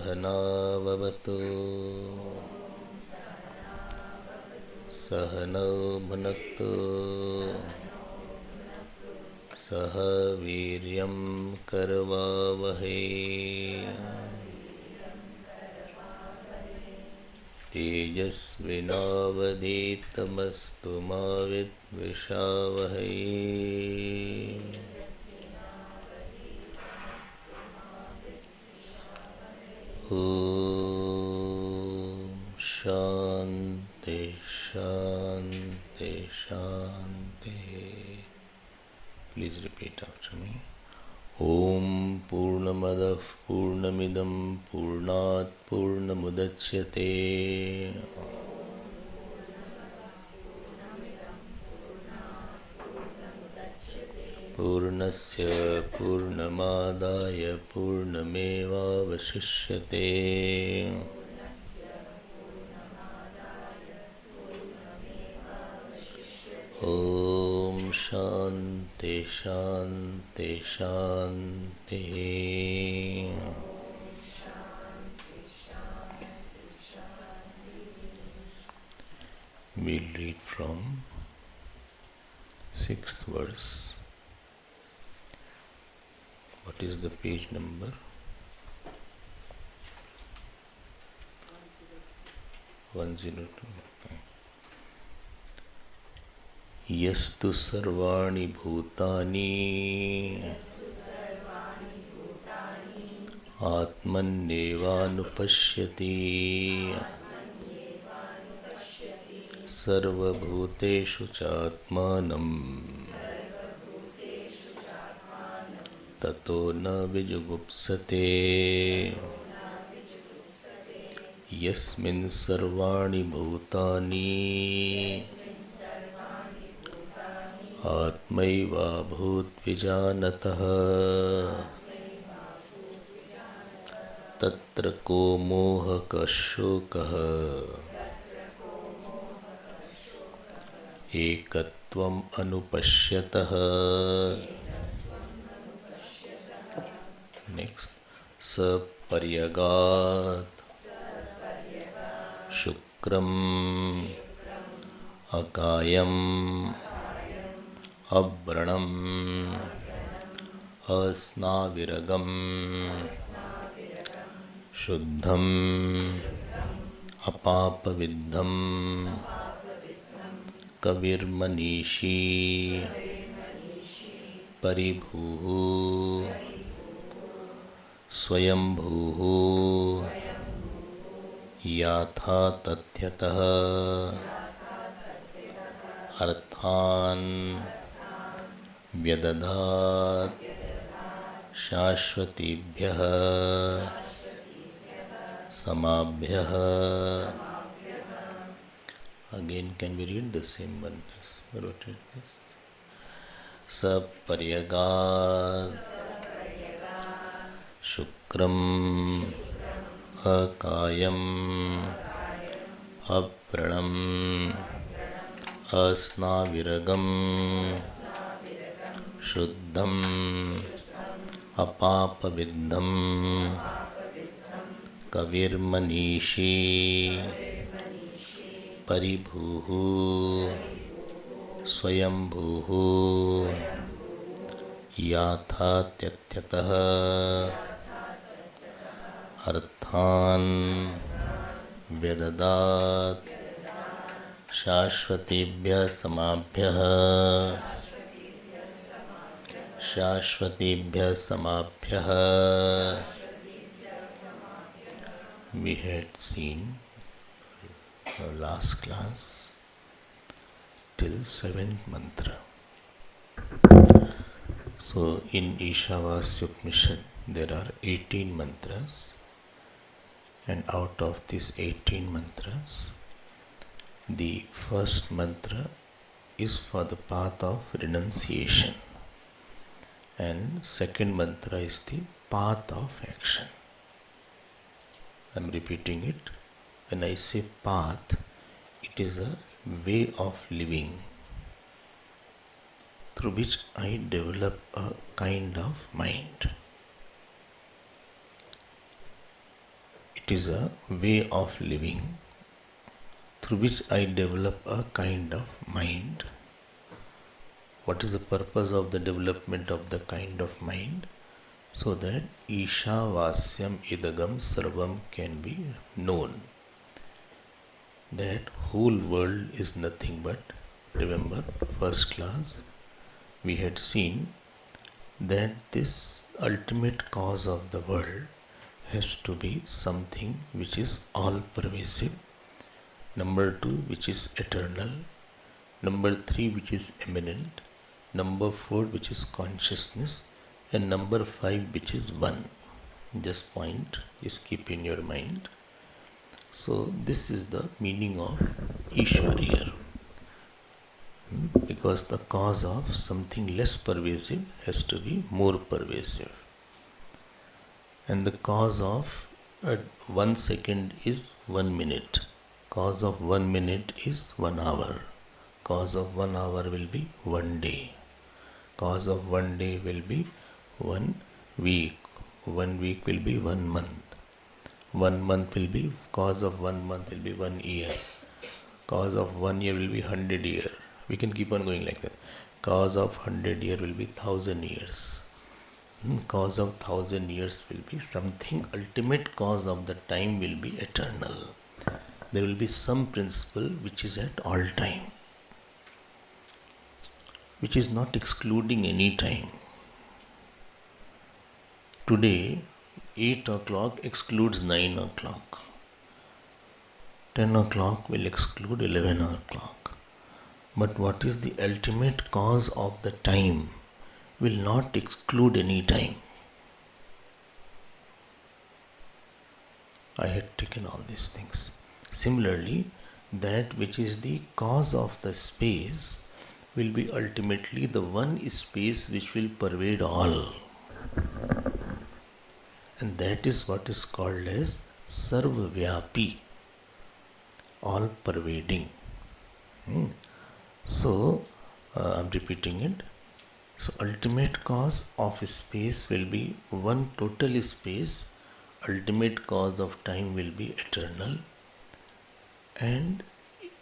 सहनाववतु सहनौ भुनक्तु सह वीर्यं करवावहै तेजस्विनावधीतमस्तु मा विद्विषावहै। ओम शांति शांति शांति। Please repeat after me. ओम पूर्णमदः पूर्णमिदं पूर्णात् पूर्णमुदच्यते पूर्णस्य पूर्णमादाय पूर्णमेवावशिष्यते। ओम शांति शांति शांति। We'll read from 6th verse. What is the page number? 102. यस्तु सर्वाणि भूतानि आत्मन्येवानुपश्यति सर्वभूतेषु चात्मानं ततो न विजुगुप्सते। यस्मिन् सर्वाणि भूतानि आत्मैवाभूद्विजानतः तत्र को मोहकः शोकः एकत्वम् अनुपश्यतः। नेक्स्ट सपर्यगात् शुक्रम् अकायम् अव्रणम् अस्नाविरगम् शुद्धम् अपापविद्धम् कविर्मनीषी परिभूः स्वयंभूः याथा तथ्यतः अर्थान् व्यदधात् शाश्वतीभ्यः समाभ्यः। Again, can we read the same one? Rotate this. सपर्यगात् शुक्रम् अकायम् अव्रणम् अस्नाविरगम् शुद्धम् अपापविद्धम् कविर्मनीषी परिभूः स्वयंभूः याथा तथ्यतः अर्थान् व्यददात् शाश्वतीभ्यः समाभ्यः शाश्वतीभ्यः समाभ्यः। We had seen our last class till 7th mantra. So in Ishavasya Upanishad there are 18 mantras, and out of these 18 mantras the first mantra is for the path of renunciation, and second mantra is the path of action. I am repeating it. When I say path, it is a way of living through which I develop a kind of mind. It is a way of living through which I develop a kind of mind. What is the purpose of the development of the kind of mind? So that Ishavasyam Idagam Sarvam can be known. That whole world is nothing but, remember, first class, we had seen that this ultimate cause of the world has to be something which is all pervasive. Number 2, which is eternal. Number 3, which is immanent. Number 4, which is consciousness. And number 5, which is one. Just point, just keep in your mind. So this is the meaning of Ishwar here. Because the cause of something less pervasive has to be more pervasive. And the cause of 1 second is 1 minute. Cause of 1 minute is 1 hour. Cause of 1 hour will be 1 day. Cause of 1 day will be 1 week. 1 week will be 1 month. 1 month will be, cause of 1 month will be 1 year. Cause of 1 year will be 100 years. We can keep on going like that. Cause of 100 years will be 1000 years. Cause of 1000 years will be something, ultimate cause of the time will be eternal. There will be some principle which is at all time, which is not excluding any time. Today, 8 o'clock excludes 9 o'clock. 10 o'clock will exclude 11 o'clock. But what is the ultimate cause of the time will not exclude any time. I had taken all these things. Similarly, that which is the cause of the space will be ultimately the one space which will pervade all. And that is what is called as Sarvavyapi, all pervading. So, I'm repeating it. So, ultimate cause of space will be one total space. Ultimate cause of time will be eternal. And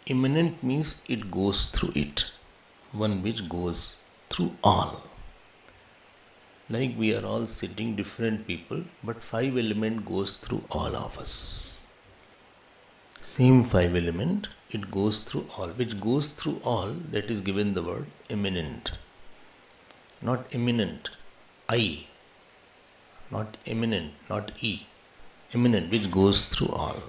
immanent means it goes through it. One which goes through all. Like we are all sitting different people, but 5 element goes through all of us. Same 5 element, it goes through all. Which goes through all, that is given the word immanent. Not imminent, I. Not imminent, not E. Immanent, which goes through all.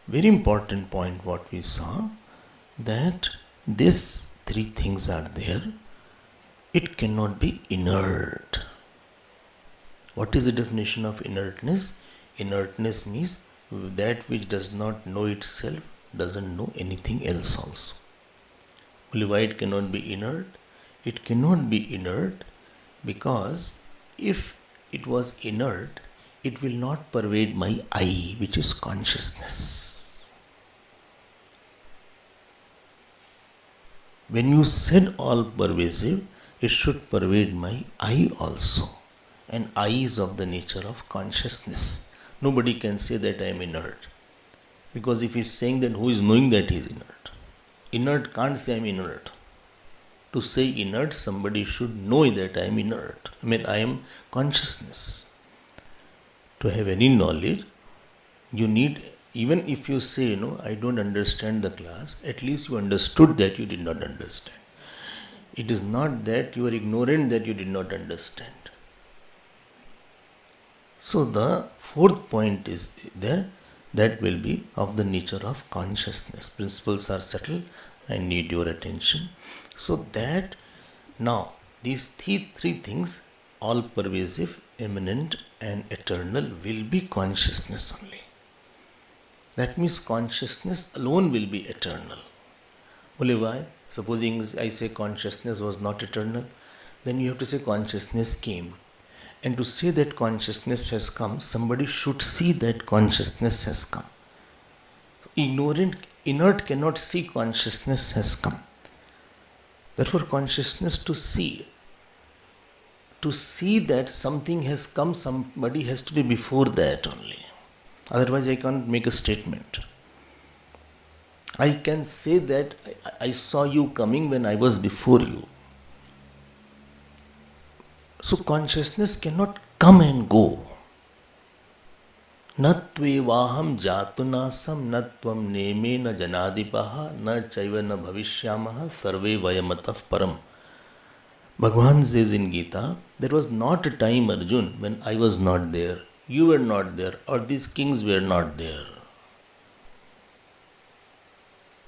Very important point what we saw, that these 3 things are there. It cannot be inert. What is the definition of inertness? Inertness means that which does not know itself doesn't know anything else also. Only why it cannot be inert? It cannot be inert because if it was inert, it will not pervade my I, which is consciousness. When you said all pervasive, it should pervade my I also. And I is of the nature of consciousness. Nobody can say that I am inert. Because if he is saying, then who is knowing that he is inert? Inert can't say I am inert. To say inert, somebody should know that I am inert. I am consciousness. To have any knowledge, you need, even if you say, I don't understand the class, at least you understood that you did not understand. It is not that you are ignorant that you did not understand. So the 4th point is there, that will be of the nature of consciousness. Principles are subtle, I need your attention. So that now these 3 things, all pervasive, immanent and eternal, will be consciousness only. That means consciousness alone will be eternal. Only why? Supposing I say consciousness was not eternal, then you have to say consciousness came. And to say that consciousness has come, somebody should see that consciousness has come. Inert cannot see consciousness has come. Therefore, consciousness to see. to see that something has come, somebody has to be before that only. Otherwise I can't make a statement. I can say that I saw you coming when I was before you. So consciousness cannot come and go. Natvevaham jatunasam natvam neme na janadipaha na chaiva na bhavishyamaha sarve vayamatah param. Bhagavan says in Gita, there was not a time, Arjun, when I was not there, you were not there, or these kings were not there.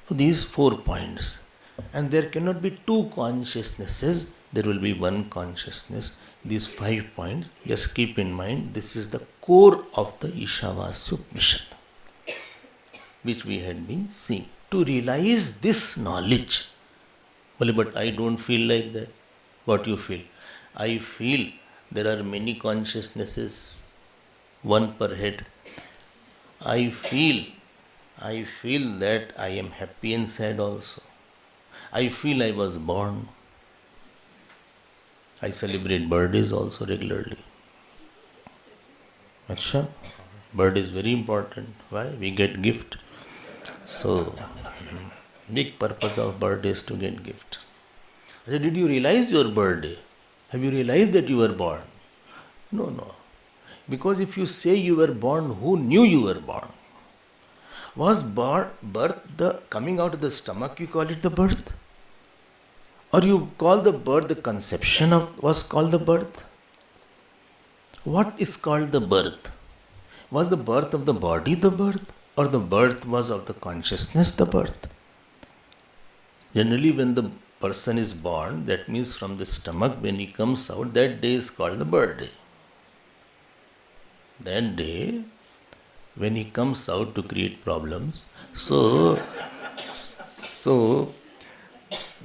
So these 4 points. And there cannot be 2 consciousnesses, there will be one consciousness. These 5 points, just keep in mind, this is the core of the Ishavasya Upanishad, which we had been seeing. To realize this knowledge, well, but I don't feel like that. What you feel? I feel there are many consciousnesses, one per head. I feel that I am happy and sad also. I feel I was born. I celebrate birthdays also regularly. Achha, birthday is very important. Why? We get gift. So, big purpose of birthday is to get gift. I said, did you realize your birthday? Have you realized that you were born? No. Because if you say you were born, who knew you were born? Was birth the coming out of the stomach, you call it the birth? Or you call the birth the conception of was called the birth? What is called the birth? Was the birth of the body the birth? Or the birth was of the consciousness the birth? Generally when the person is born, that means from the stomach when he comes out, that day is called the birthday. That day when he comes out to create problems, so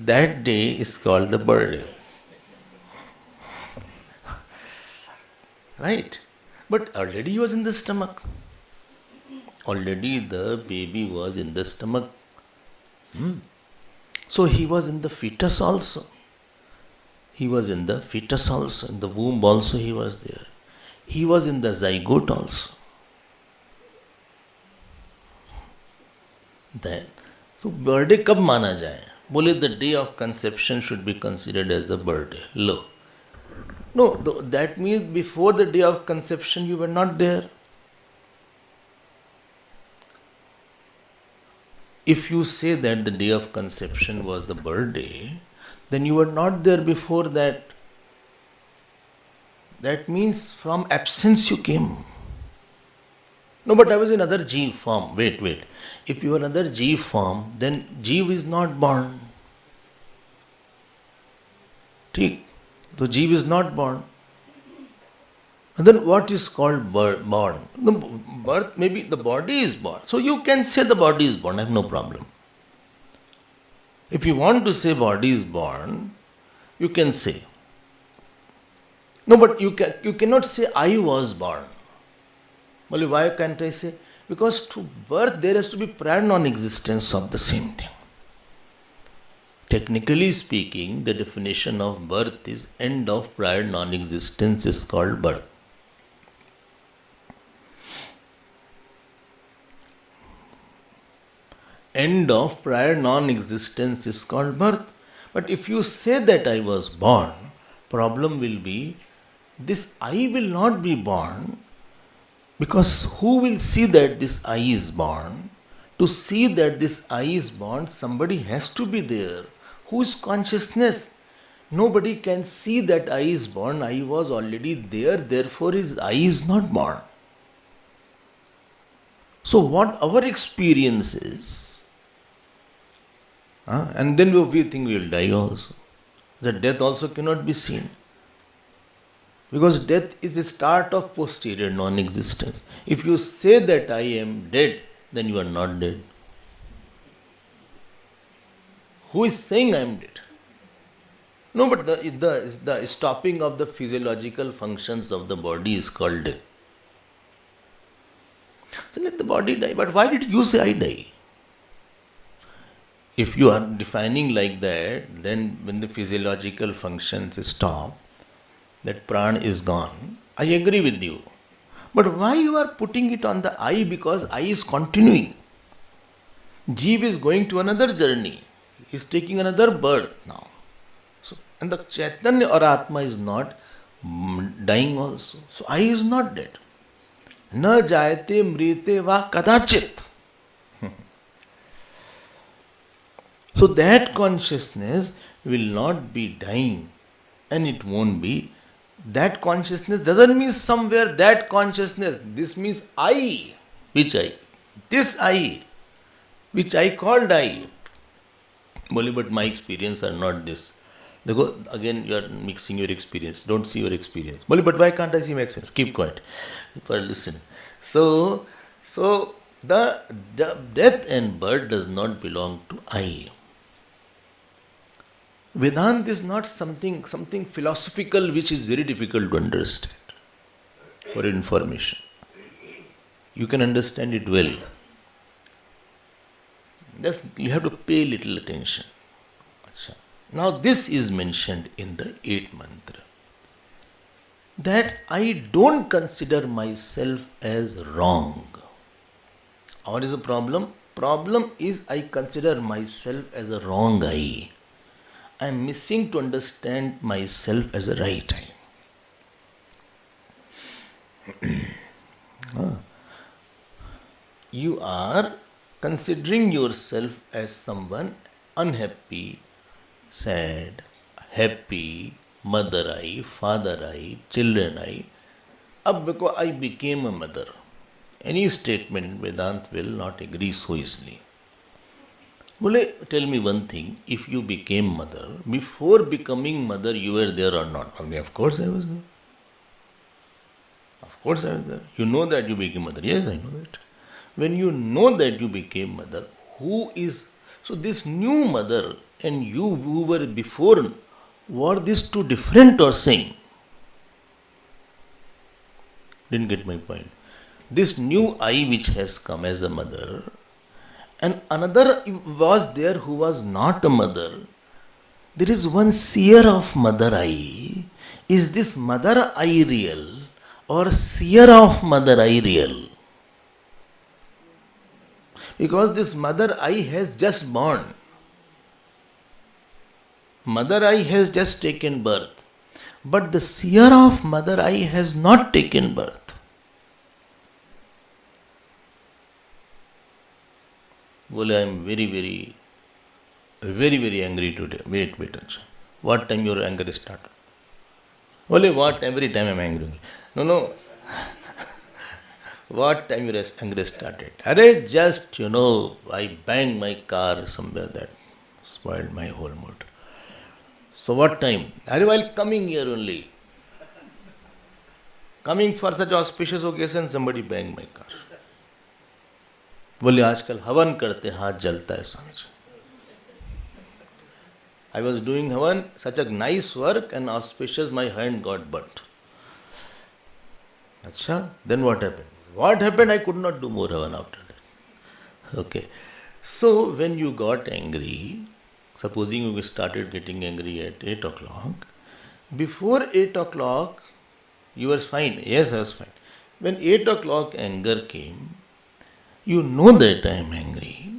that day is called the birthday. Right? But already he was in the stomach. Already the baby was in the stomach. So he was in the fetus also. In the womb also he was there. He was in the zygote also. Then, so birthday कब माना जाए? बोले the day of conception should be considered as the birthday. Lo. No, that means before the day of conception you were not there. If you say that the day of conception was the birthday, then you were not there before that. That means from absence you came. No, but I was in other Jeev form. Wait. If you are another Jeev form, then Jeev is not born. ठीक? So Jeev is not born. And then what is called born? The birth, maybe the body is born. So you can say the body is born, I have no problem. If you want to say body is born, you can say. No, but you cannot say I was born. Well, why can't I say? Because to birth there has to be prior non-existence of the same thing. Technically speaking, the definition of birth is end of prior non-existence is called birth. End of prior non-existence is called birth. But if you say that I was born, problem will be this I will not be born, because who will see that this I is born? To see that this I is born, somebody has to be there. Who is consciousness? Nobody can see that I is born. I was already there, therefore his I is not born. So what our experience is, and then we think we will die also. That death also cannot be seen. Because death is a start of posterior non-existence. If you say that I am dead, then you are not dead. Who is saying I am dead? No, but the stopping of the physiological functions of the body is called death. So let the body die. But why did you say I die? If you are defining like that, then when the physiological functions stop, that prana is gone. I agree with you. But why you are putting it on the I? Because I is continuing. Jeev is going to another journey. He is taking another birth now. So, and the Chaitanya or Atma is not dying also. So I is not dead. Na jayate mrite va kadachit. So that consciousness will not be dying, and it won't be. That consciousness doesn't mean somewhere that consciousness. This means I. Which I? This I, which I called I. Boli, but my experience are not this. Again, you are mixing your experience. Don't see your experience. Boli, but why can't I see my experience? Keep quiet. For listen. So the death and birth does not belong to I. Vedanta is not something philosophical which is very difficult to understand. For information, you can understand it well. Just you have to pay little attention. Now this is mentioned in the 8th mantra, that I don't consider myself as wrong. What is the problem? Problem is I consider myself as a wrong I. I am missing to understand myself as a right I. You are considering yourself as someone unhappy, sad, happy, mother I, father I, children I. Ab because I became a mother. Any statement Vedanta will not agree so easily. Bole, tell me one thing, if you became mother, before becoming mother you were there or not? Of course I was there. Of course I was there. You know that you became mother. Yes, I know that. When you know that you became mother, who is... So this new mother and you who were before, were these two different or same? Didn't get my point. This new I which has come as a mother, and another was there who was not a mother. There is one seer of mother I. Is this mother I real or seer of mother I real? Because this mother I has just born. Mother I has just taken birth. But the seer of mother I has not taken birth. Well, I am very angry today. Wait. What time your anger started? Well, what? Every time I am angry. No. What time your anger started? Arey, just, I banged my car somewhere that spoiled my whole mood. So what time? Arey, while coming here only. Coming for such auspicious occasion, somebody banged my car. बोले आजकल हवन करते हाथ जलता है समझ. I was doing havan, such a nice work and auspicious, my hand got burnt. Acha, then what happened? What happened? I could not do more havan after that. Okay. So when you got angry, supposing you started getting angry at 8 o'clock, before 8 o'clock, you were fine. Yes, I was fine. When 8 o'clock anger came, you know that I am angry.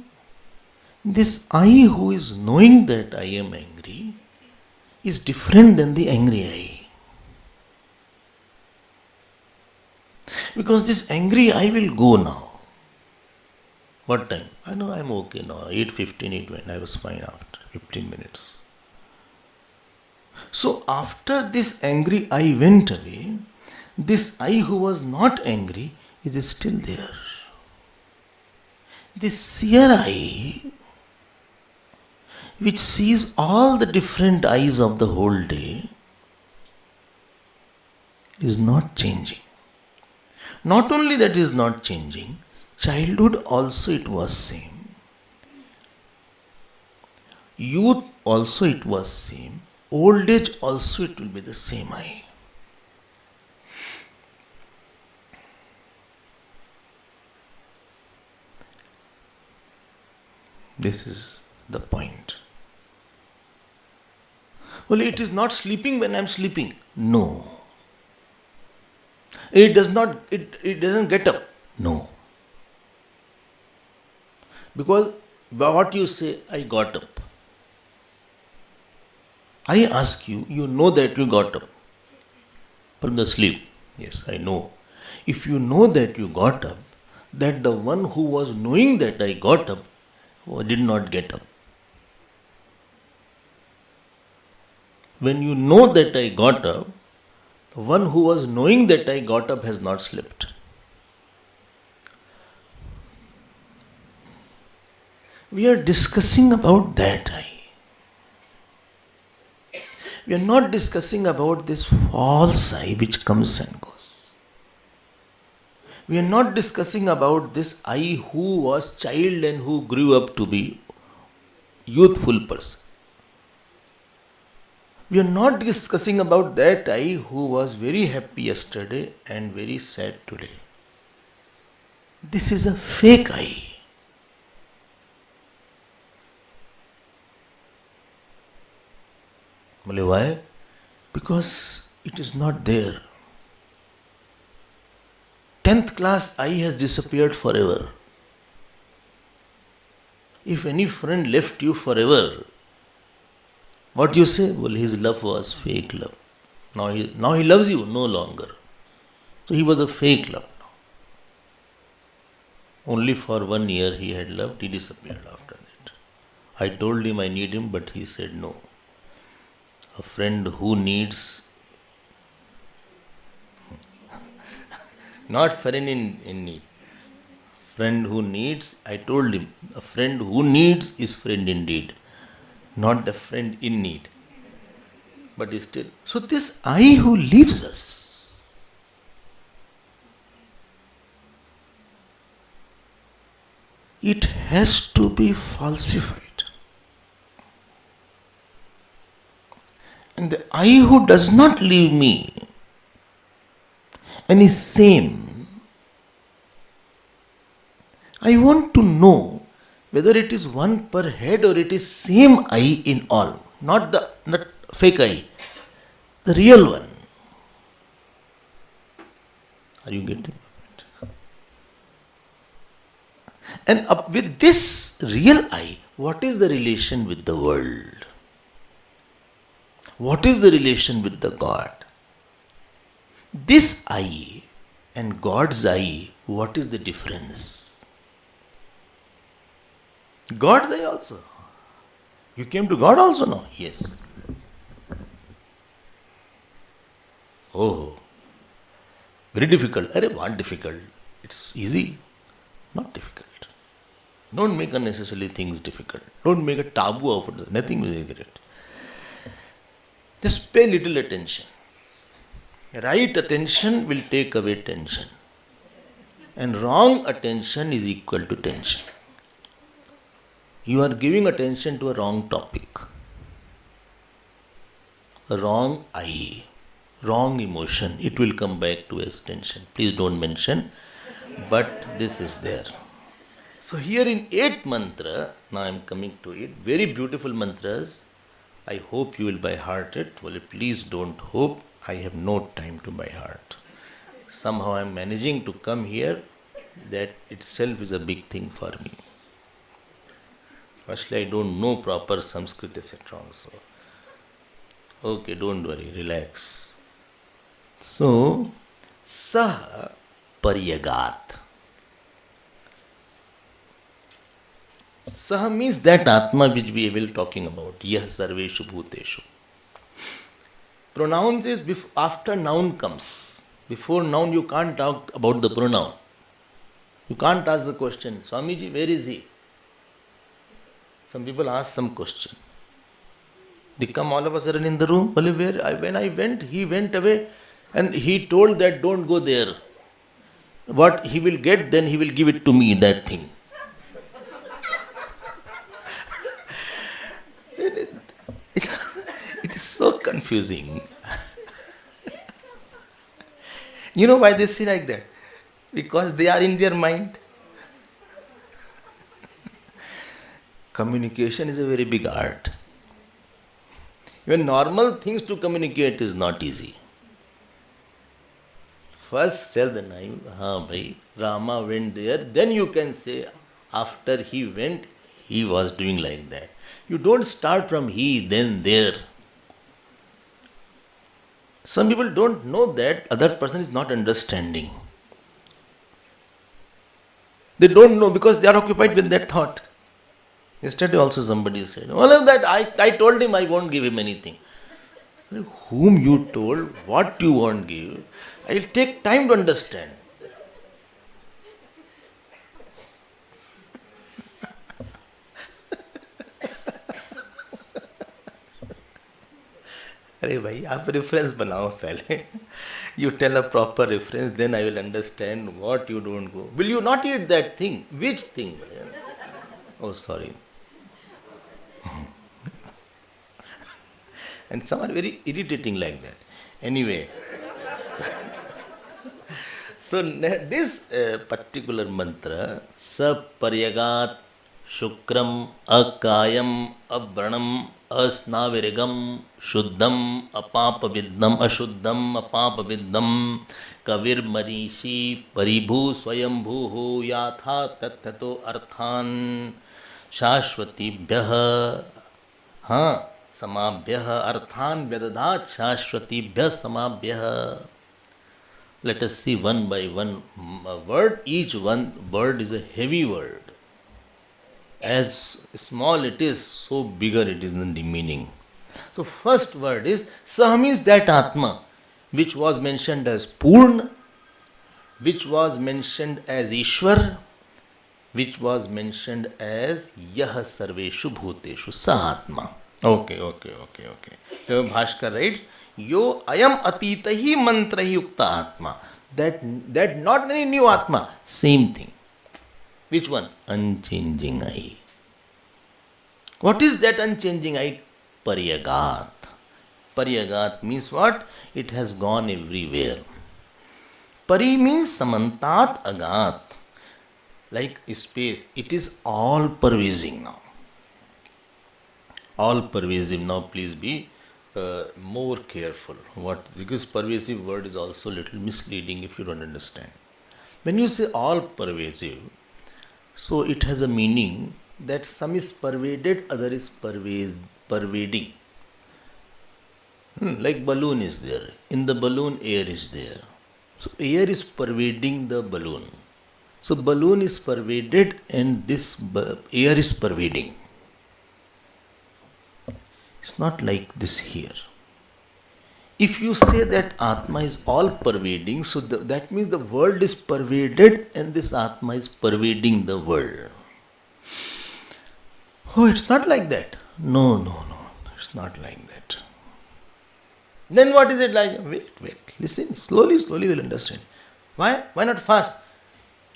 This I who is knowing that I am angry is different than the angry I. Because this angry I will go now. What time? I know I am okay now. 8:15 it went. I was fine after 15 minutes. So after this angry I went away, this I who was not angry is still there. This seer I, which sees all the different eyes of the whole day, is not changing. Not only that is not changing, childhood also it was same. Youth also it was same. Old age also it will be the same I. This is the point. Well, it is not sleeping when I am sleeping. No. It doesn't get up. No. Because what you say, I got up. I ask you, you know that you got up from the sleep. Yes, I know. If you know that you got up, that the one who was knowing that I got up did not get up. When you know that I got up, the one who was knowing that I got up has not slept. We are discussing about that I. We are not discussing about this false I which comes and goes. We are not discussing about this I who was child and who grew up to be youthful person. We are not discussing about that I who was very happy yesterday and very sad today. This is a fake I. Why? Because it is not there. 10th class I has disappeared forever. If any friend left you forever, what you say? Well, his love was fake love. Now he loves you no longer. So he was a fake love now. Only for 1 year he had loved, he disappeared after that. I told him I need him, but he said no. A friend who needs, not friend in need. Friend who needs, I told him, a friend who needs is friend indeed, not the friend in need. But still, so this I who leaves us, it has to be falsified. And the I who does not leave me and is same, I want to know whether it is one per head or it is same I in all, not fake I, the real one. Are you getting it? And with this real I, what is the relation with the world? What is the relation with the God? This I and God's I, what is the difference? God's I also. You came to God also now? Yes. Oh, very difficult. What difficult? It's easy, not difficult. Don't make unnecessarily things difficult. Don't make a taboo of it. Nothing will get it. Just pay little attention. Right attention will take away tension. And wrong attention is equal to tension. You are giving attention to a wrong topic. A wrong I. Wrong emotion. It will come back to as tension. Please don't mention. But this is there. So here in 8th mantra, now I am coming to it. Very beautiful mantras. I hope you will by heart it. Well, please don't hope. I have no time to by heart. Somehow I am managing to come here. That itself is a big thing for me. Firstly, I don't know proper Sanskrit, etc. also. Okay, don't worry, relax. So, Sah Paryagat. Sah means that Atma which we will talking about. Yah Sarveshu Bhuteshu. Pronoun is after noun comes. Before noun you can't talk about the pronoun. You can't ask the question, Swamiji, where is he? Some people ask some question. They come all of a sudden in the room. Well, when I went, he went away and he told that don't go there. What he will get, then he will give it to me, that thing. It is so confusing. You know why they say like that? Because they are in their mind. Communication is a very big art. Even normal things to communicate is not easy. First sell the name, हाँ भाई, Rama went there, then you can say after he went, he was doing like that. You don't start from he, then there. Some people don't know that other person is not understanding. They don't know because they are occupied with that thought. Yesterday also somebody said, all of that, I told him I won't give him anything. Whom you told, what you won't give, I will take time to understand. अरे भाई आप reference बनाओ पहले. You tell a proper reference, then I will understand what you don't go. Will you not eat that thing? Which thing? Oh, sorry. And some are very irritating like that. Anyway, so this particular mantra, Saparyagat Shukram Akayam Abranam Asnavirigam Shuddham Apapaviddham Ashuddham Apapaviddham Kavir Marishi Paribhu Swayambhu Yatha Tatthato Arthan Shashvatibhyah Samabhyah Arthan Vyadadat Shashvatibhyah Samabhyah. Let us see one by one word. Each one word is a heavy word. As small it is, so bigger it is in the meaning. So first word is Sah means that Atma, which was mentioned as Purna, which was mentioned as Ishwar, which was mentioned as Yah Sarveshu Bhuteshu, Sah Atma. Okay. So Bhaskar writes, Yo ayam atitahi mantrahi yukta Atma. That not any new Atma, same thing. Which one? Unchanging I. What is that unchanging I? Paryagat. Paryagat means what? It has gone everywhere. Pari means samantat agat. Like space. It is all pervasive now. All pervasive now. Please be more careful. Because pervasive word is also a little misleading if you don't understand. When you say all pervasive, so it has a meaning that some is pervaded, other is pervading. Like balloon is there. In the balloon, air is there. So air is pervading the balloon. So balloon is pervaded and this air is pervading. It's not like this here. If you say that Atma is all pervading, so that means the world is pervaded and this Atma is pervading the world. Oh, it's not like that. No. It's not like that. Then what is it like? Wait. Listen, slowly we'll understand. Why? Why not fast?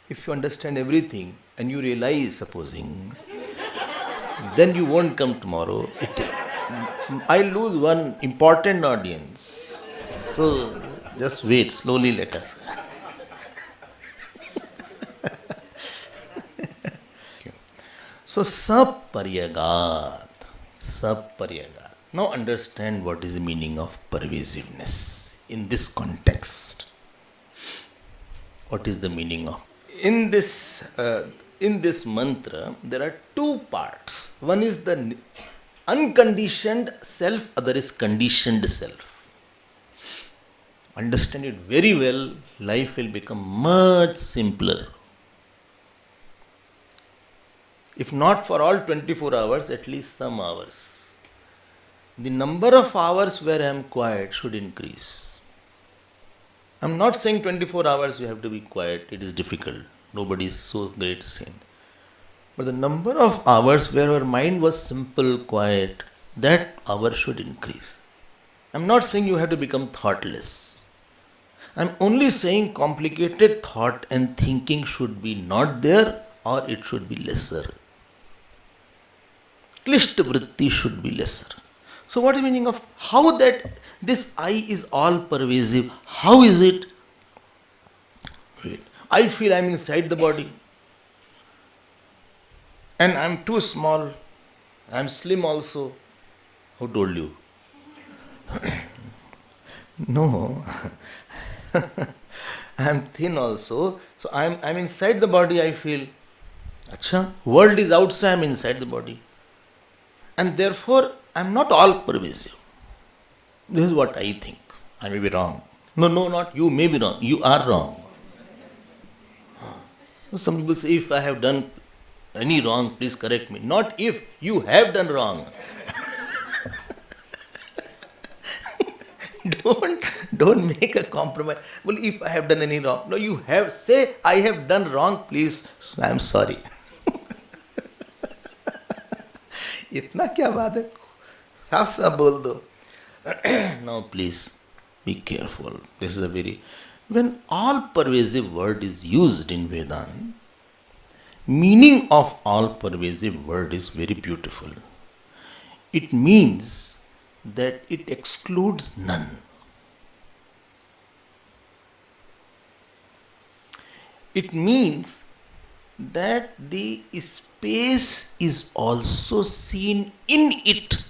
If you understand everything and you realize, supposing, then you won't come tomorrow. I lose one important audience. So just wait, slowly let us. So Saparyagat. Now understand what is the meaning of pervasiveness in this context. What is the meaning of? In this mantra, there are two parts. One is the unconditioned self, other is conditioned self. Understand it very well, life will become much simpler. If not for all 24 hours, at least some hours. The number of hours where I am quiet should increase. I am not saying 24 hours you have to be quiet, it is difficult. Nobody is so great saint. But the number of hours where our mind was simple, quiet, that hour should increase. I am not saying you have to become thoughtless. I am only saying complicated thought and thinking should be not there or it should be lesser. Klishta vritti should be lesser. So what is the meaning of how that this I is all pervasive? How is it? Wait. I feel I am inside the body. And I am too small. I am slim also. Who told you? No, I am thin also. So I'm inside the body, I feel. Acha, world is outside, I'm inside the body. And therefore, I'm not all pervasive. This is what I think. I may be wrong. No, no, not you may be wrong. You are wrong. Some people say, if I have done any wrong, please correct me. Not if, you have done wrong. don't make a compromise. Well, if I have done any wrong. No, you have, say, I have done wrong, please. I'm sorry. इतना क्या बात है साफ साफ बोल दो. Now please be careful. This is a very, when all pervasive word is used in Vedanta, meaning of all pervasive word is very beautiful. It means that it excludes none. It means that the space is also seen in it.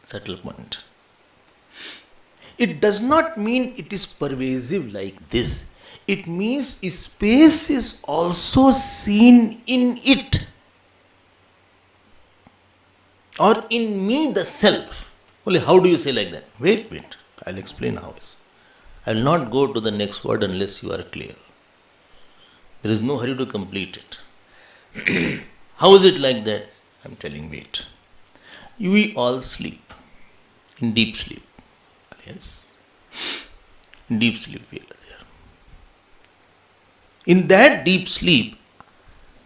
Subtle point. It does not mean it is pervasive like this. It means space is also seen in it. Or in me, the self. Only how do you say like that? Wait. I'll explain how it is. I will not go to the next word unless you are clear. There is no hurry to complete it. How is it like that? I'm telling, wait. We all sleep. In deep sleep. Yes. In deep sleep we are there. In that deep sleep,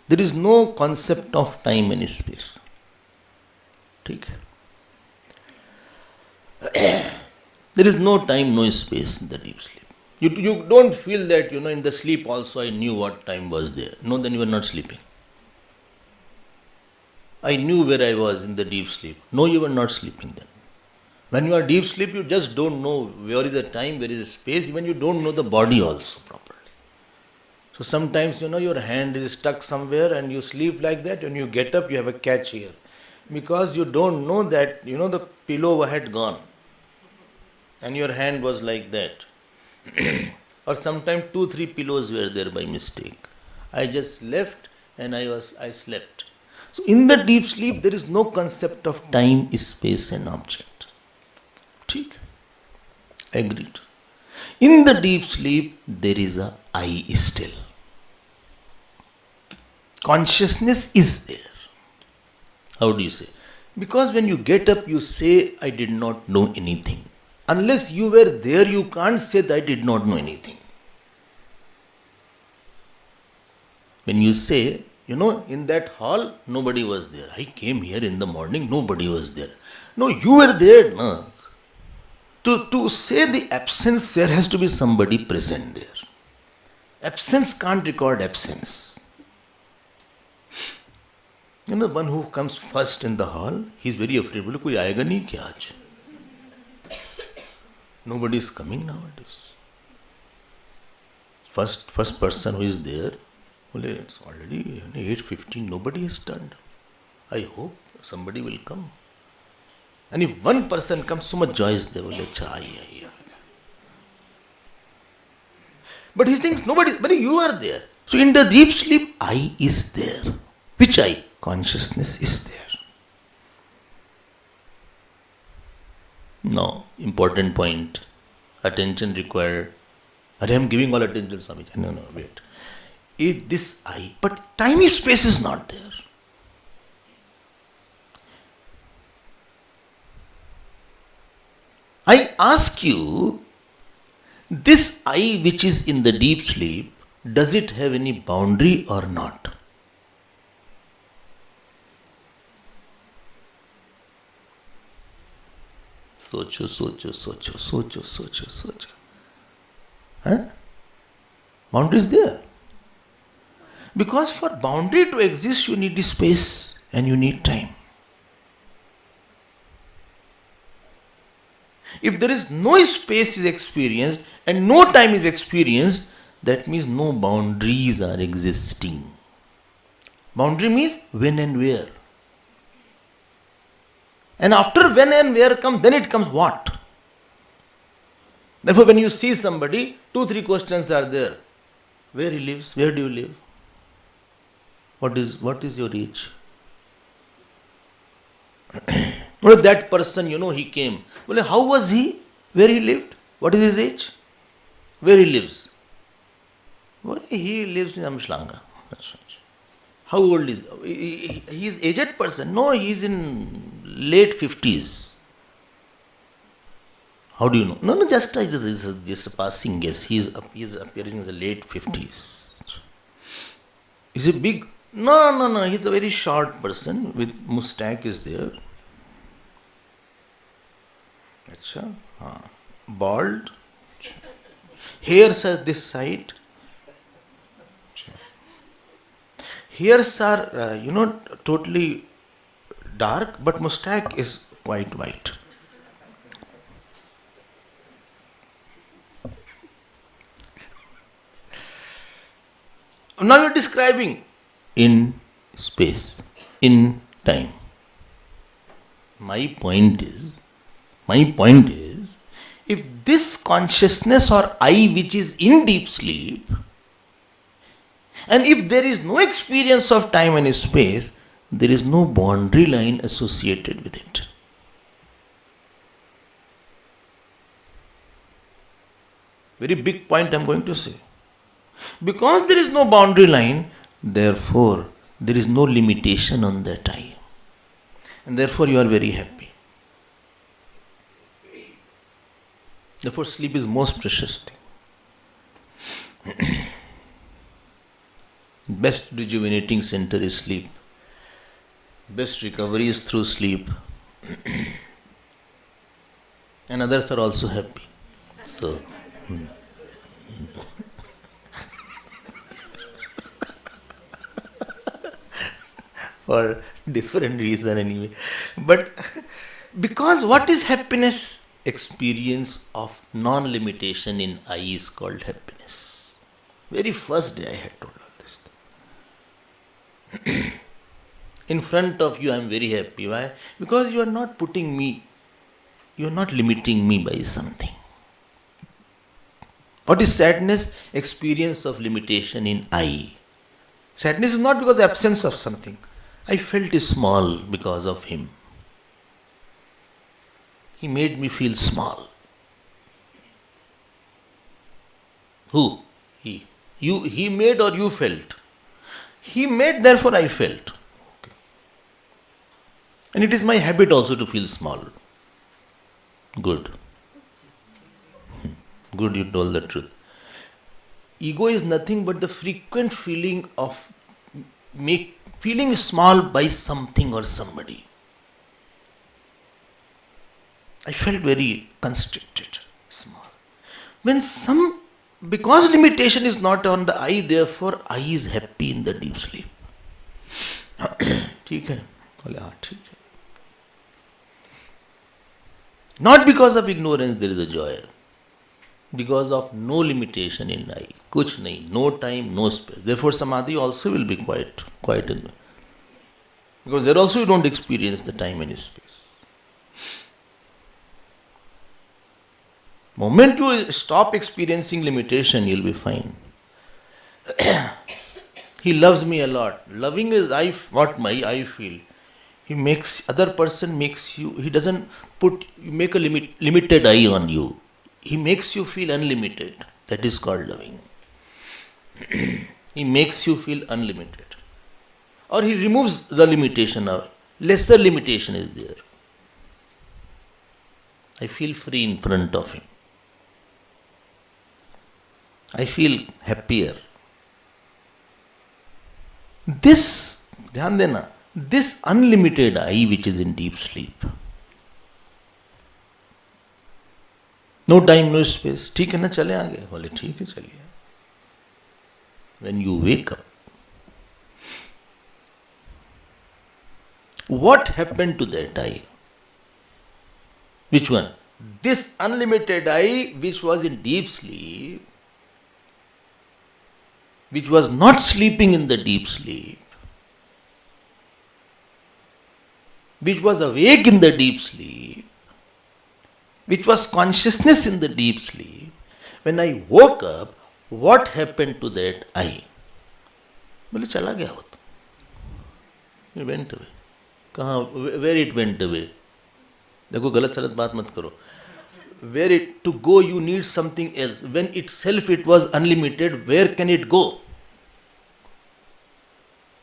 there is no concept of time and space. Okay. There is no time, no space in the deep sleep. You don't feel that, in the sleep also I knew what time was there. No, then you are not sleeping. I knew where I was in the deep sleep. No, you were not sleeping then. When you are deep sleep, you just don't know where is the time, where is the space. Even you don't know the body also properly. So sometimes, your hand is stuck somewhere and you sleep like that. When you get up, you have a catch here. Because you don't know that, the pillow had gone. And your hand was like that. Or sometimes 2-3 pillows were there by mistake. I just left and I slept. So in the deep sleep, there is no concept of time, space and object. ठीक, agreed. In the deep sleep, there is a I still. Consciousness is there. How do you say? Because when you get up, you say, I did not know anything. Unless you were there, you can't say that I did not know anything. When you say, in that hall, nobody was there. I came here in the morning, nobody was there. No, you were there. No. To say the absence, there has to be somebody present there. Absence can't record absence. One who comes first in the hall, he is very afraid. Bole, koi aayega nahi kya aaj? Nobody is coming nowadays. First person who is there, bole, it's already 8:15, nobody has turned. I hope somebody will come. And if one person comes, so much joy is there. But he thinks nobody, but you are there. So in the deep sleep, I is there. Which I? Consciousness is there. No, important point. Attention required. I am giving all attention, Swamiji. No, wait. Is this I? But time and space is not there. I ask you, this I which is in the deep sleep, does it have any boundary or not? Socho. Huh? Boundary is there. Because for boundary to exist, you need space and you need time. If there is no space is experienced and no time is experienced, that means no boundaries are existing. Boundary means when and where. And after when and where comes, then it comes what? Therefore, when you see somebody, 2-3 questions are there. Where he lives? Where do you live? What is your age? Well, that person, he came. Well, how was he? Where he lived? What is his age? Where he lives? Well, he lives in Amshlanga. How old is he? He is aged person. No, he is in late 50s. How do you know? No, just a passing guess. He is appearing in the late 50s. Is he big? No. He's a very short person with mustache is there. Achha, bald. Hairs are this side. Hairs are, totally dark, but mustache is quite white. Now you're describing in space, in time. My point is, if this consciousness or I which is in deep sleep, and if there is no experience of time and space, there is no boundary line associated with it. Very big point I am going to say. Because there is no boundary line, therefore there is no limitation on that I. And therefore you are very happy. Therefore sleep is most precious thing. Best rejuvenating center is sleep. Best recovery is through sleep. And others are also happy. So, for different reason anyway. But because what is happiness? Experience of non-limitation in I is called happiness. Very first day I had told all this. In front of you I am very happy. Why? Because you are not putting me, you are not limiting me by something. What is sadness? Experience of limitation in I. Sadness is not because of absence of something. I felt small because of him. He made me feel small. Who? He. He made or you felt? He made, therefore I felt. Okay. And it is my habit also to feel small. Good. Good, you told the truth. Ego is nothing but the frequent feeling of feeling small by something or somebody. I felt very constricted, small. Because limitation is not on the I, therefore I is happy in the deep sleep. ठीक है? बोले हाँ ठीक है. Not because of ignorance there is a joy. Because of no limitation in I. Kuch nahi, no time, no space. Therefore samadhi also will be quiet in. Because there also you don't experience the time and space. Moment you stop experiencing limitation, you'll be fine. He loves me a lot. Loving is what my I feel. Other person makes you, he doesn't make a limited I on you. He makes you feel unlimited. That is called loving. He makes you feel unlimited. Or he removes the limitation, or lesser limitation is there. I feel free in front of him. I feel happier. This, dhyan dena, this unlimited I which is in deep sleep. No time, no space. ठीक है ना, चले आगे. बोले ठीक है, चलिए. When you wake up, what happened to that I? Which one? This unlimited I which was in deep sleep, which was not sleeping in the deep sleep, which was awake in the deep sleep, which was consciousness in the deep sleep, when I woke up, what happened to that I? बोले चला गया वो तो, it went away. कहाँ, where it went away? देखो गलत सलत बात मत करो. Where it to go, you need something else. When itself it was unlimited, where can it go?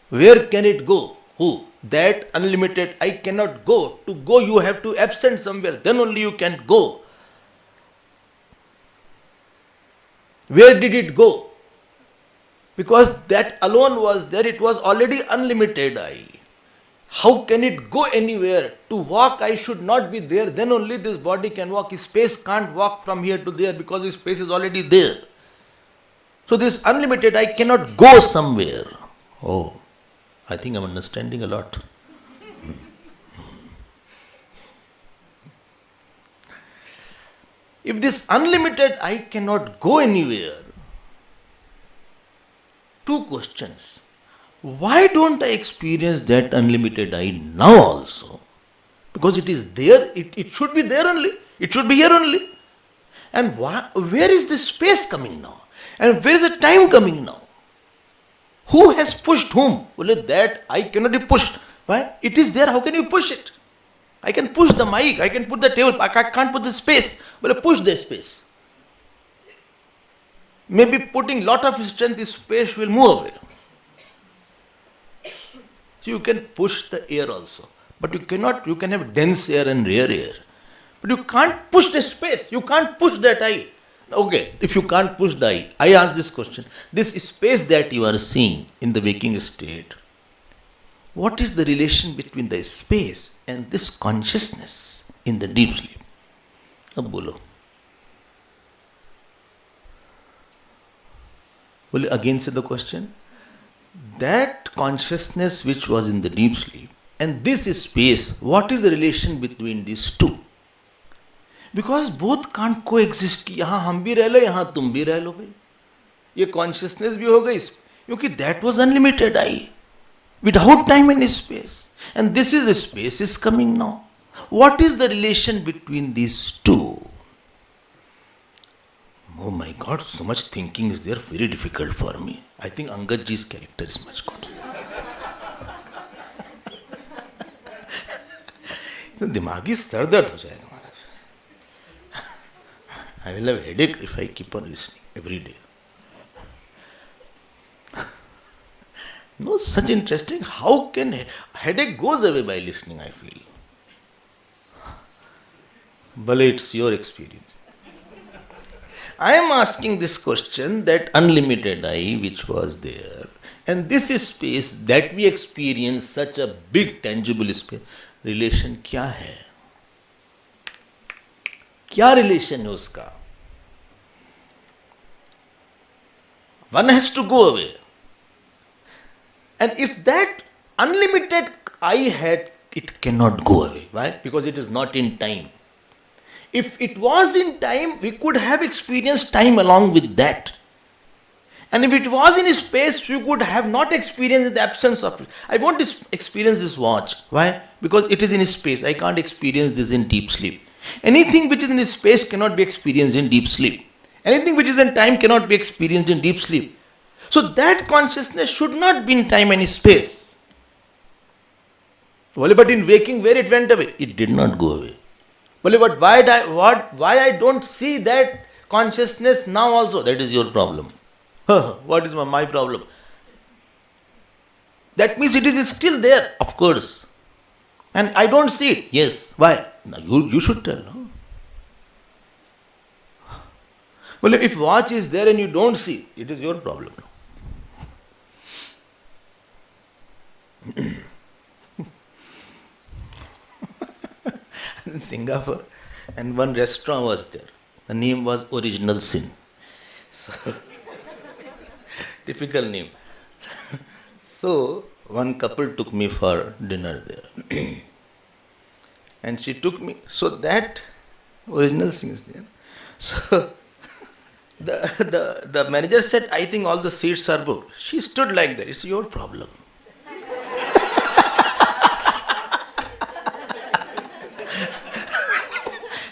Where can it go? Who? That unlimited I cannot go. To go you have to absent somewhere, then only you can go. Where did it go? Because that alone was there, it was already unlimited I. How can it go anywhere? To walk I should not be there, then only this body can walk. Space can't walk from here to there because space is already there. So this unlimited I cannot go somewhere. Oh, I think I'm understanding a lot. If this unlimited I cannot go anywhere, two questions. Why don't I experience that unlimited I now also? Because it is there, it should be there only, it should be here only. And where is the space coming now? And where is the time coming now? Who has pushed whom? Well, that I cannot be pushed. Why? It is there, how can you push it? I can push the mic, I can put the table, I can't put the space. Well, push the space. Maybe putting lot of strength, this space will move away. So you can push the air also. But you cannot, you can have dense air and rare air. But you can't push the space, you can't push that I. Okay, if you can't push the I ask this question. This space that you are seeing in the waking state, what is the relation between the space and this consciousness in the deep sleep? Ab bolo. Will you again say the question? That consciousness which was in the deep sleep and this space, what is the relation between these two? Because both can't coexist कि यहाँ हम भी रह लो यहाँ तुम भी रह लो भाई ये consciousness भी हो गई क्योंकि that was unlimited I without time and space and this is the space is coming now. What is the relation between these two? Oh my God, so much thinking is there, very difficult for me. I think Angad ji's character is much good. तो दिमागी sir दर्द हो जाएगा महाराज. I will have headache if I keep on listening every day. No, such interesting. How can headache goes away by listening? I feel. But it's your experience. I am asking this question that unlimited I which was there and this space that we experience such a big tangible space, relation क्या है? क्या relation है उसका? One has to go away. And if that unlimited I had, it cannot go away. Why? Because it is not in time. If it was in time, we could have experienced time along with that. And if it was in space, we could have not experienced the absence of it. I won't experience this watch. Why? Because it is in space. I can't experience this in deep sleep. Anything which is in space cannot be experienced in deep sleep. Anything which is in time cannot be experienced in deep sleep. So that consciousness should not be in time and space. But in waking, where it went away? It did not go away. But why I don't see that consciousness now also? That is your problem. What is my problem? That means it is still there, of course. And I don't see it. Yes. Why? Now you should tell. No? Well, if watch is there and you don't see, it is your problem. In Singapore, and one restaurant was there. The name was Original Sin. So, typical name. So, one couple took me for dinner there. And she took me, so that Original Sin is there. So, the manager said, I think all the seats are booked. She stood like that. It's your problem.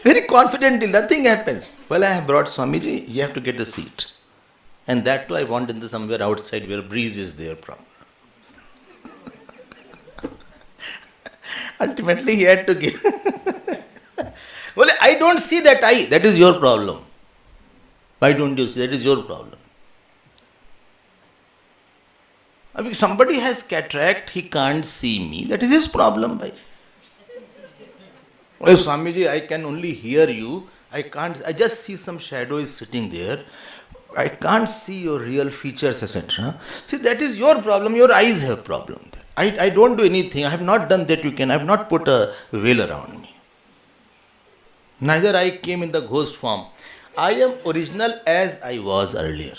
Very confidently, nothing happens. Well, I have brought Swamiji, you have to get a seat. And that too I want in the somewhere outside where breeze is there proper. Ultimately he had to give. Well, I don't see that eye. That is your problem. Why don't you see? That is your problem. If somebody has cataract, he can't see me. That is his problem. Well, Swamiji, I can only hear you. I just see some shadow is sitting there. I can't see your real features, etc. See, that is your problem. Your eyes have problem there. I don't do anything. I have not done that. I have not put a veil around me. Neither I came in the ghost form. I am original as I was earlier.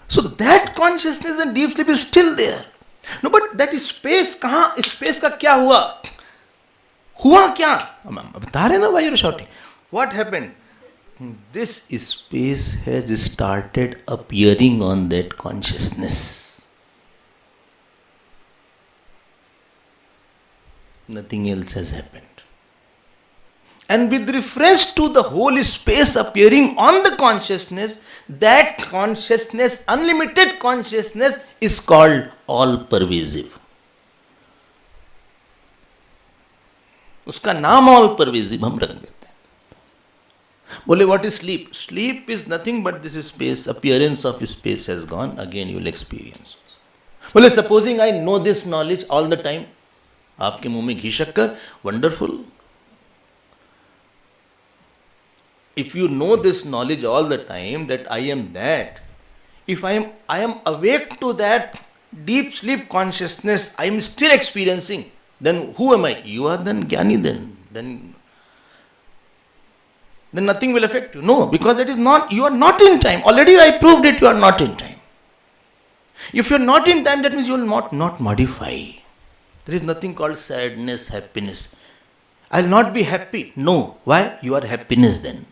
So that consciousness and deep sleep is still there. No, but that is space. कहाँ space का क्या हुआ? हुआ क्या? बता रहे ना, why you are shouting? What happened? This space has started appearing on that consciousness. Nothing else has happened. And with reference to the whole space appearing on the consciousness, that consciousness, unlimited consciousness, is called all-pervasive. उसका नाम all-pervasive हम रख देते हैं. बोले, what is sleep? Sleep is nothing but this space, appearance of space has gone, again you will experience. बोले, supposing I know this knowledge all the time, आपके मुंह में घी शक्कर, wonderful. If you know this knowledge all the time that I am that, if I am awake to that deep sleep consciousness, I am still experiencing, then who am I? You are then Jnani then nothing will affect you. No, because that is not, you are not in time. Already I proved it, you are not in time. If you are not in time, that means you will not modify. There is nothing called sadness, happiness. I will not be happy. No. Why? You are happiness then.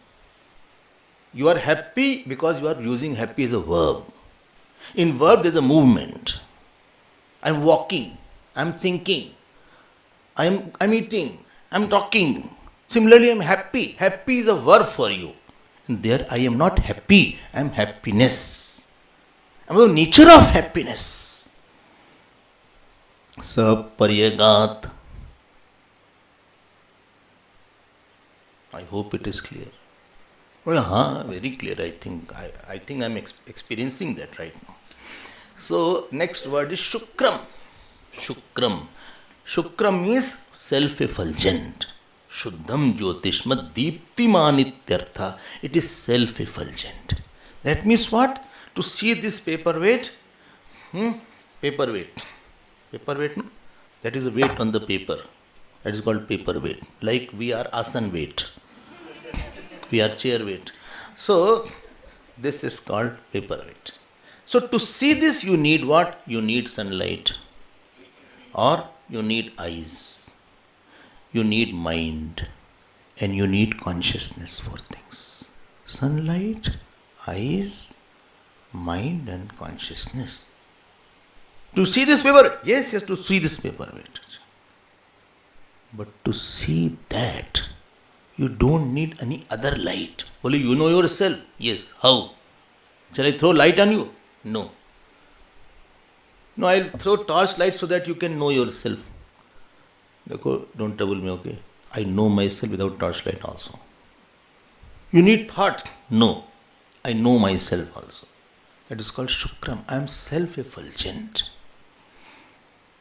You are happy because you are using happy as a verb. In verb there is a movement. I am walking, I am thinking, I am eating, I am talking. Similarly, I am happy. Happy is a verb for you. And there I am not happy, I am happiness. I am the nature of happiness. Saparyagat. I hope it is clear. Well, very clear, I think. I think I am experiencing that right now. So, next word is Shukram. Shukram. Shukram means self-effulgent. Shuddham Jyotishmat Deeptimanityartha. It is self-effulgent. That means what? To see this paperweight. Paperweight. Paperweight, no? That is a weight on the paper. That is called paperweight. Like we are asan weight. We are chair weight. So, this is called paperweight. So, to see this, you need what? You need sunlight. Or you need eyes. You need mind. And you need consciousness for things. Sunlight, eyes, mind and consciousness. To see this paper? Yes, to see this paperweight. But to see that, you don't need any other light. Only you know yourself. Yes. How? Shall I throw light on you? No. No, I'll throw torch light so that you can know yourself. Don't trouble me, okay? I know myself without torch light also. You need thought? No. I know myself also. That is called Shukram. I am self-effulgent.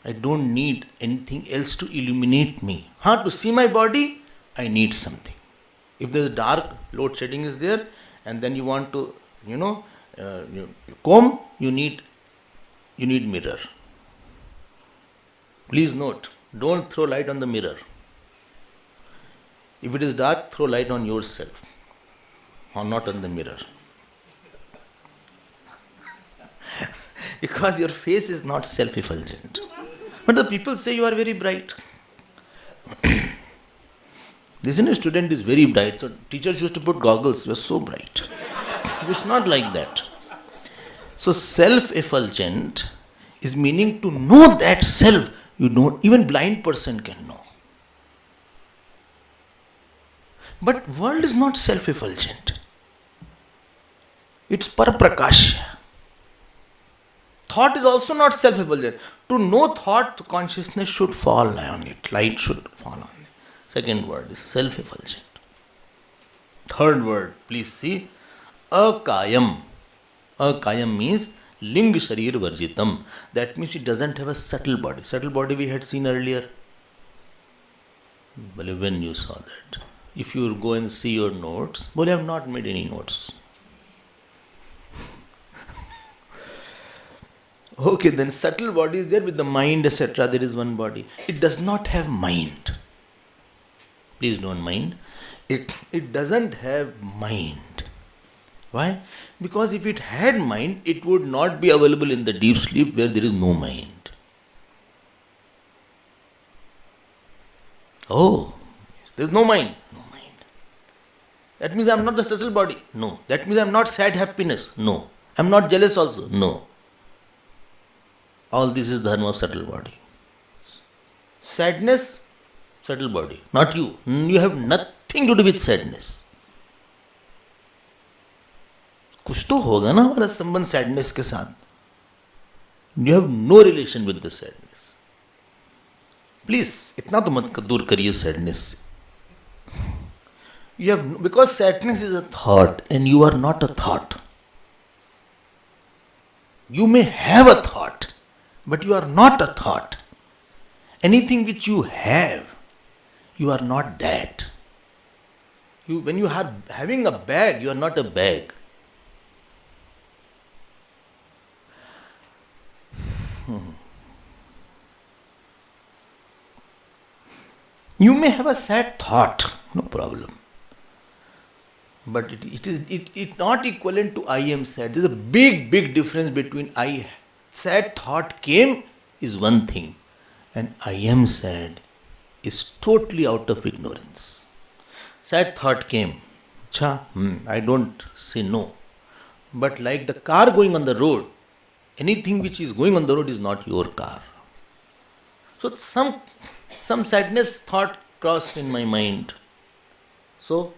I don't need anything else to illuminate me. To see my body, I need something. If there is dark, load shedding is there, and then you want to, you comb, you need mirror. Please note, don't throw light on the mirror. If it is dark, throw light on yourself, or not on the mirror. Because your face is not self-effulgent. But the people say you are very bright. Listen, a student is very bright. So teachers used to put goggles. You are so bright. It's not like that. So self-effulgent is meaning to know that self. You don't, even blind person can know. But world is not self-effulgent. It's paraprakashya. Thought is also not self-effulgent. To know thought, consciousness should fall on it. Light should fall on it. Second word is self-effulgent. Third word, please see, akayam. Akayam means ling sharir varjitam. That means it doesn't have a subtle body. Subtle body we had seen earlier. Well, when you saw that. If you go and see your notes, well, I have not made any notes. Okay, then subtle body is there with the mind, etc. There is one body. It does not have mind. Please don't mind. It doesn't have mind. Why? Because if it had mind, it would not be available in the deep sleep where there is no mind. Oh, yes, there is no mind. No mind. That means I am not the subtle body. No. That means I am not sad happiness. No. I am not jealous also. No. All this is dharma of subtle body. Sadness, subtle body. Not you. You have nothing to do with sadness. कुछ तो होगा ना हमारा संबंध sadness के साथ. You have no relation with the sadness. Please, इतना तो मत दूर करिए sadness से. You have, because sadness is a thought and you are not a thought. You may have a thought, but you are not a thought. Anything which you have, you are not that. When you are having a bag, you are not a bag. You may have a sad thought, no problem. But it is not equivalent to I am sad. There is a big difference between sad thought came is one thing and I am sad is totally out of ignorance. Sad thought came. I don't say no. But like the car going on the road, anything which is going on the road is not your car. So some sadness thought crossed in my mind. So,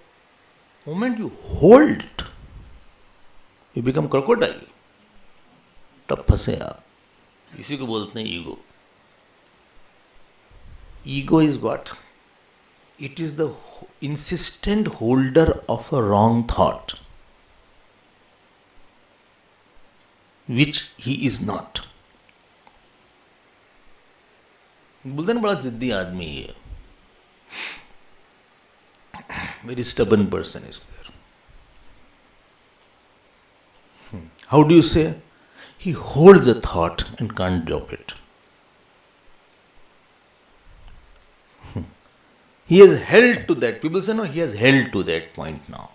moment you hold it, you become crocodile. तब फंसे आप. इसी को बोलते हैं ego. Ego is what? It is the insistent holder of a wrong thought, which he is not. बोलते हैं बड़ा जिद्दी आदमी है. Very stubborn person is there. How do you say? He holds a thought and can't drop it. He has held to that. People say, no, he has held to that point now.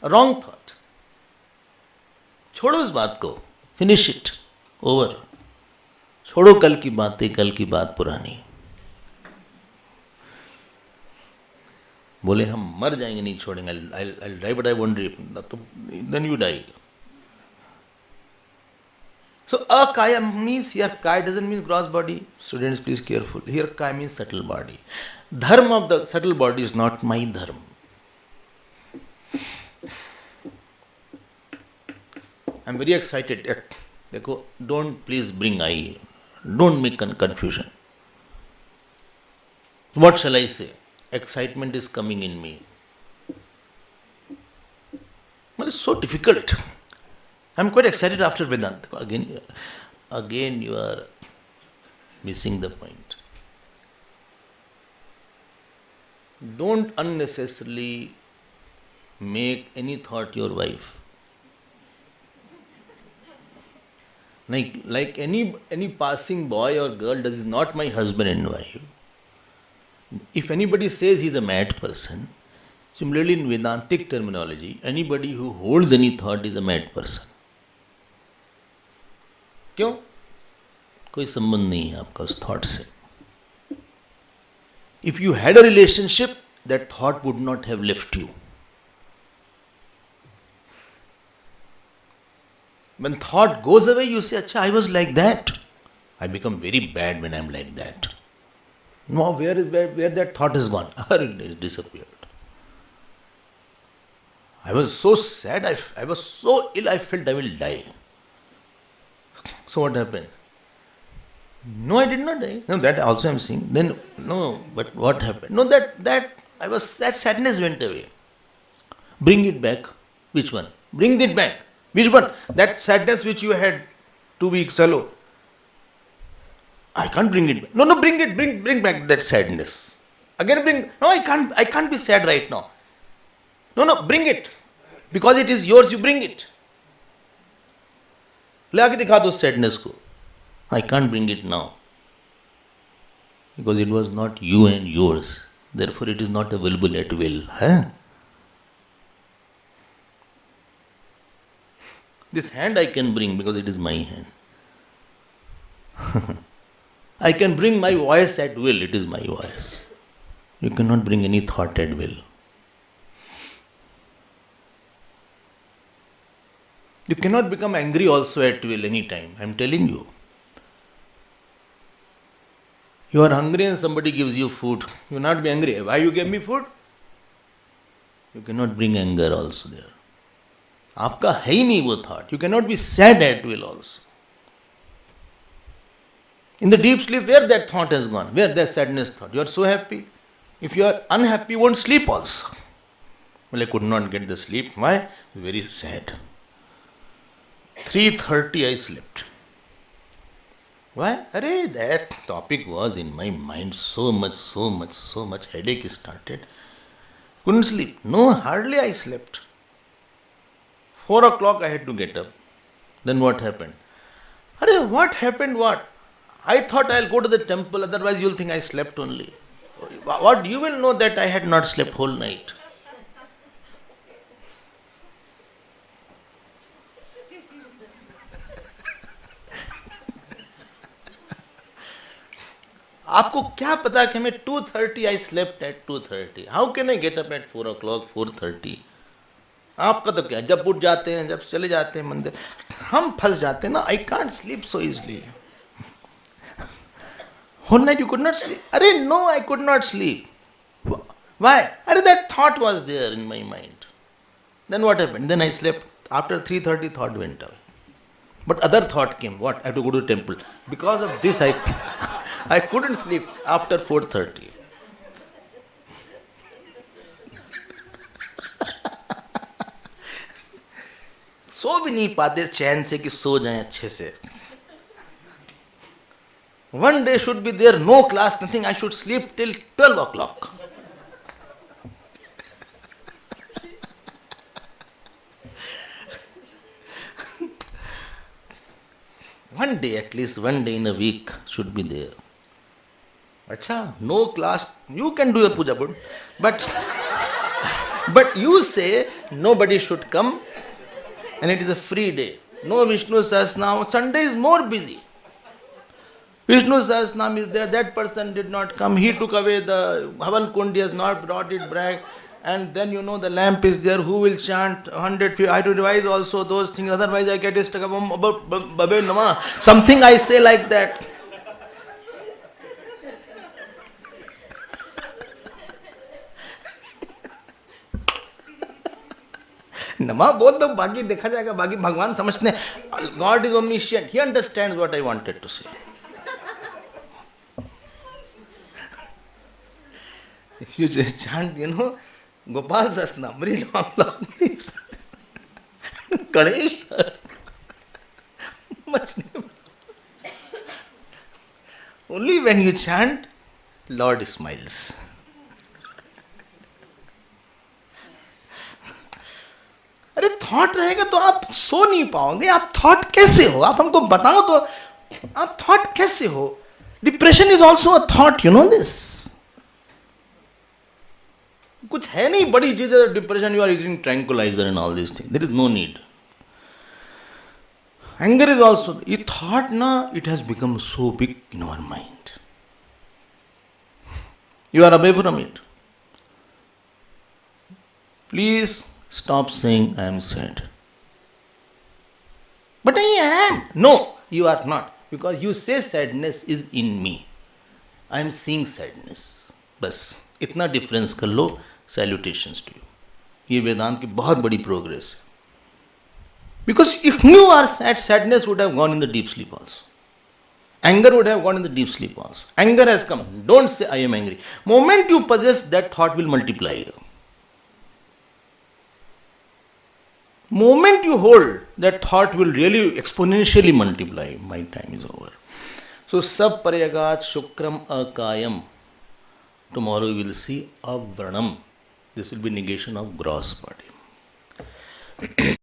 A wrong thought. छोड़ो इस बात को. Finish it. Over. छोड़ो कल की बातें, कल की बात पुरानी. बोले हम मर जाएंगे, नहीं छोड़ेंगे. I'll die but I won't die. Then you die. So akaya means, here kaya doesn't mean gross body. Students, please careful. Here kaya means subtle body. Dharma of the subtle body is not my dharma. I'm very excited. देखो, don't please bring I. Don't make confusion. What shall I say? Excitement is coming in me. But it's so difficult. I'm quite excited after Vedanta. Again you are missing the point. Don't unnecessarily make any thought your wife. Like any passing boy or girl, that is not my husband and wife. If anybody says he is a mad person, similarly in Vedantic terminology, anybody who holds any thought is a mad person. क्यों? कोई संबंध नहीं है आपका उस thought से. If you had a relationship, that thought would not have left you. When thought goes away, you say, "Acha, I was like that. I become very bad when I am like that." No, where that thought has gone? It disappeared. I was so sad, I was so ill, I felt I will die. So what happened? No, I did not die. No, that also I'm seeing. Then, no, but what happened? No, that sadness went away. Bring it back. Which one? Bring it back. Which one? That sadness which you had 2 weeks ago. I can't bring it back. No, bring it. Bring back that sadness. Again bring. No, I can't be sad right now. No, bring it. Because it is yours, you bring it. ले आके दिखा दो sadness को. I can't bring it now. Because it was not you and yours. Therefore it is not available at will. Huh? This hand I can bring because it is my hand. I can bring my voice at will, it is my voice. You cannot bring any thought at will. You cannot become angry also at will any time. I am telling you. You are hungry and somebody gives you food. You will not be angry. Why you gave me food? You cannot bring anger also there. आपका है ही नहीं वो thought. You cannot be sad at will also. In the deep sleep, where that thought has gone? Where that sadness thought? You are so happy. If you are unhappy, you won't sleep also. Well, I could not get the sleep. Why? Very sad. 3:30 I slept. Why? Arey, that topic was in my mind so much. Headache started. Couldn't sleep. No, hardly I slept. 4 o'clock I had to get up. Then what happened? Arey, what happened? What? I thought I'll go to the temple, otherwise you'll think I slept only. What? You will know that I had not slept whole night. आपको क्या पता कि हमें 2:30 I slept at 2:30. How can I get up at 4 o'clock, 4:30? आपका तो क्या, जब उठ जाते हैं, जब चले जाते हैं मंदिर, हम फंस जाते हैं ना. I can't sleep so easily. Whole night you could not sleep. Arey, no, I could not sleep. Why? Arey, that thought was there in my mind. Then what happened? Then I slept. After 3:30, thought went away. But other thought came. What? I have to go to the temple. Because of this, I couldn't sleep after 4:30. सो भी नहीं पाते चैन से कि सो जाएं अच्छे से. One day should be there, no class, nothing. I should sleep till 12 o'clock. One day, at least one day in a week should be there. Acha, no class, you can do your puja, but you say nobody should come and it is a free day. No Vishnu Sahasranam, Sunday is more busy. Vishnu Sahasranam is there, that person did not come, he took away the Havan Kundi, has not brought it back, and then the lamp is there, who will chant 100 feet, I have to revise also those things, otherwise I get stuck up, something I say like that. नमा बोल दो, बाकी देखा जाएगा, बाकी भगवान समझते हैं. God is omniscient, he understands what I wanted to say. You just chant, Gopal Sahasranam, very long, Ganesh Sahasranam, much name. Only when you chant, Lord smiles. अरे थॉट रहेगा तो आप सो नहीं पाओगे. आप थॉट कैसे हो? आप हमको बताओ तो, आप थॉट कैसे हो? Depression is also a thought, this. कुछ है नहीं बड़ी चीज. Depression, you are using tranquilliser and all this thing. There is no need. Anger is also ये थॉट ना. It has become so big in our mind. You are away from it. Please stop saying I am sad. But I am. No, you are not. Because you say sadness is in me. I am seeing sadness. बस इतना difference कर लो. Salutations to you. ये वेदांत की बहुत बड़ी progress है. Because if you are sad, sadness would have gone in the deep sleep also. Anger would have gone in the deep sleep also. Anger has come. Don't say I am angry. Moment you possess, that thought will multiply. Moment you hold, that thought will really exponentially multiply. My time is over. So sab paryagat shukram akayam. Tomorrow we will see avranam. This will be negation of gross body.